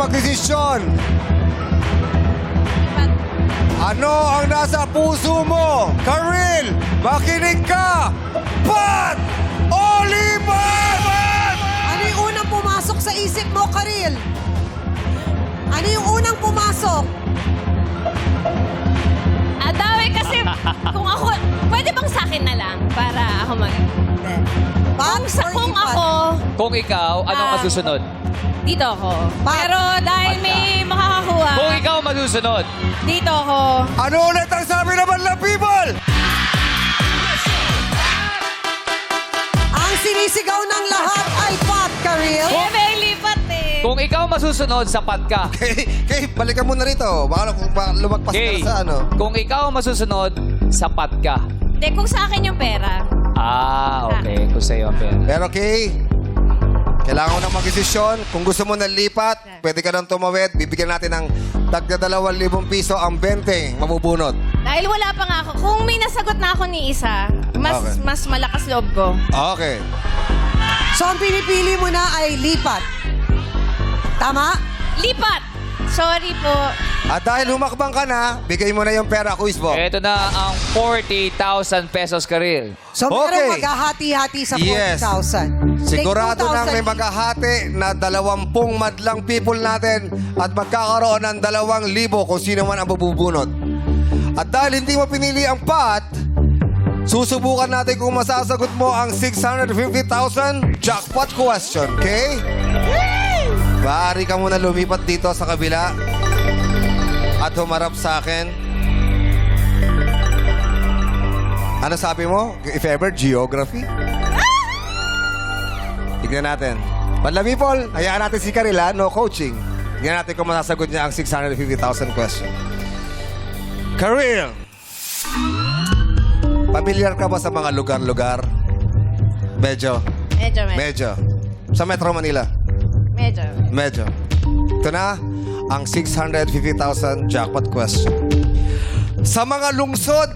magdesisyon. Ano ang nasa puso mo? Karil, makinig ka! Pat o lipat? Ano yung unang pumasok sa isip mo, Karil? Ano yung unang pumasok? Dami kasi kung ako, pwede bang sa akin na lang para ako mag... Pat or Kung lipat? ako, Kung ikaw, anong masusunod? dito ako. Pat. Pero dahil may makakakuha, Kung ikaw masusunod, dito ako. Ano ulit ang sabi naman ng people? Ang sinisigaw ng lahat ay Pat, Karil. Eh, may lipat eh. kung ikaw masusunod, sapat ka. Kay, balikan mo na rito. Baka lumagpas Okay. ka sa ano. Kung ikaw masusunod, sapat ka. Hindi, kung sa akin yung pera. Okay. Kung sa'yo ang pera. Pero Kay, kailangan mo na mag-desisyon. Kung gusto mo na lipat, pwede ka nang tumawid. Bibigyan natin ng tagda 2,000 piso ang 20 mabubunot. Dahil wala pa nga ako. Kung may nasagot na ako ni isa, Okay. mas malakas loob ko. Okay. So, ang pinipili mo na ay lipat. Tama? Lipat! Sorry po. At dahil humakbang ka na, bigay mo na yung pera, Quiz Bo. Ito na ang 40,000 pesos, Karil. So, Okay. merong maghahati-hati sa 40,000. Yes. Take Sigurado 2,000 nang may each. maghahati na 20 madlang people natin at magkakaroon ng 2,000 kung sino man ang mabubunot. At dahil hindi mo pinili ang Pat, susubukan natin kung masasagot mo ang 650,000 jackpot question, okay? Maaari ka muna lumipat dito sa kabila at humarap sa akin. Ano sabi mo? If ever, geography? Tignan natin. Madla people, hayaan natin si Karila, no coaching. Tignan natin kung masasagot niya ang 650,000 question. Karil! Pamilyar ka ba sa mga lugar-lugar? Medyo. Medyo. Sa Metro Manila? Medyo. Ito na ang 650,000 jackpot question. Sa mga lungsod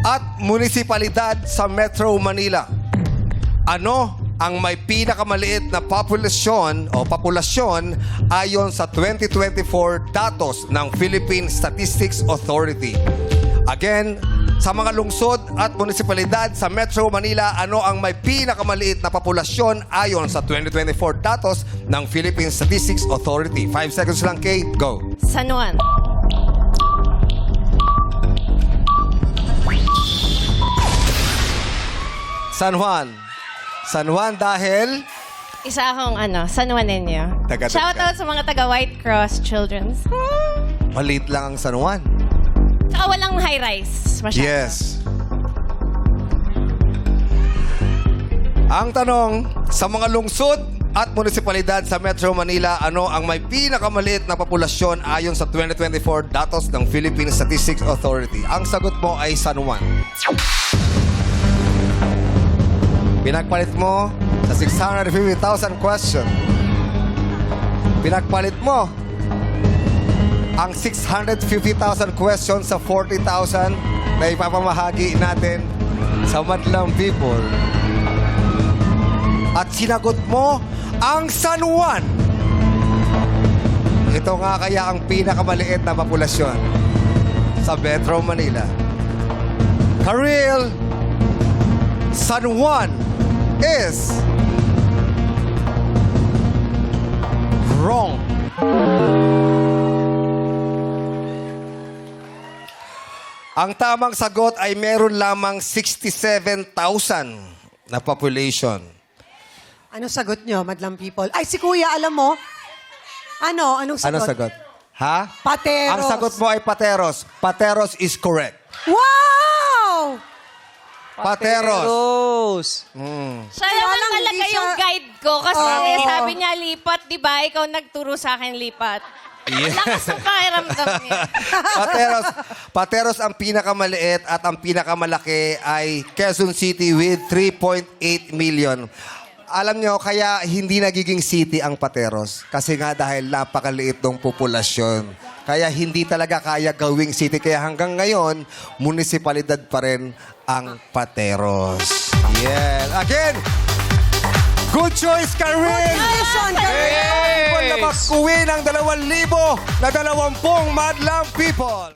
at munisipalidad sa Metro Manila, ano ang may pinakamaliit na populasyon ayon sa 2024 datos ng Philippine Statistics Authority? Again, sa mga lungsod at munisipalidad sa Metro Manila, ano ang may pinakamaliit na populasyon ayon sa 2024 datos ng Philippine Statistics Authority? 5 seconds lang, Kate. Go. San Juan. San Juan. San Juan dahil... Isa akong San Juanenyo. Taga-taga. Shoutout sa mga taga White Cross Children's. Maliit lang ang San Juan. Saka walang high-rise masyado. Yes. Ang tanong, sa mga lungsod at munisipalidad sa Metro Manila, ano ang may pinakamaliit na populasyon ayon sa 2024 datos ng Philippine Statistics Authority? Ang sagot mo ay San Juan. Pinagpalit mo sa 650,000 question. Pinagpalit mo ang 650,000 questions sa 40,000 na ipapamahagi natin sa madlang people. At sinagot mo ang San Juan. Ito nga kaya ang pinakamaliit na populasyon sa Metro Manila. Karil, San Juan is wrong. Ang tamang sagot ay meron lamang 67,000 na population. Ano sagot nyo, madlang people? Ay, si Kuya, alam mo? Anong sagot? Ano sagot? Ha? Pateros. Ang sagot mo ay Pateros. Pateros is correct. Wow! Pateros. Siya Kaya naman lang talaga hindi yung siya- guide ko kasi Oo. sabi niya lipat, di ba? Ikaw nagturo sa akin lipat. Lakas ng pakiramdam niya. Pateros ang pinakamaliit at ang pinakamalaki ay Quezon City with 3.8 million. Alam nyo, kaya hindi nagiging city ang Pateros. Kasi nga dahil napakaliit ng populasyon. Kaya hindi talaga kaya gawing city. Kaya hanggang ngayon, munisipalidad pa rin ang Pateros. Yeah. Again, good choice, Karil! Congratulations, Karil! Hey! mag-uwi ng 2,000 na 20 madlang people.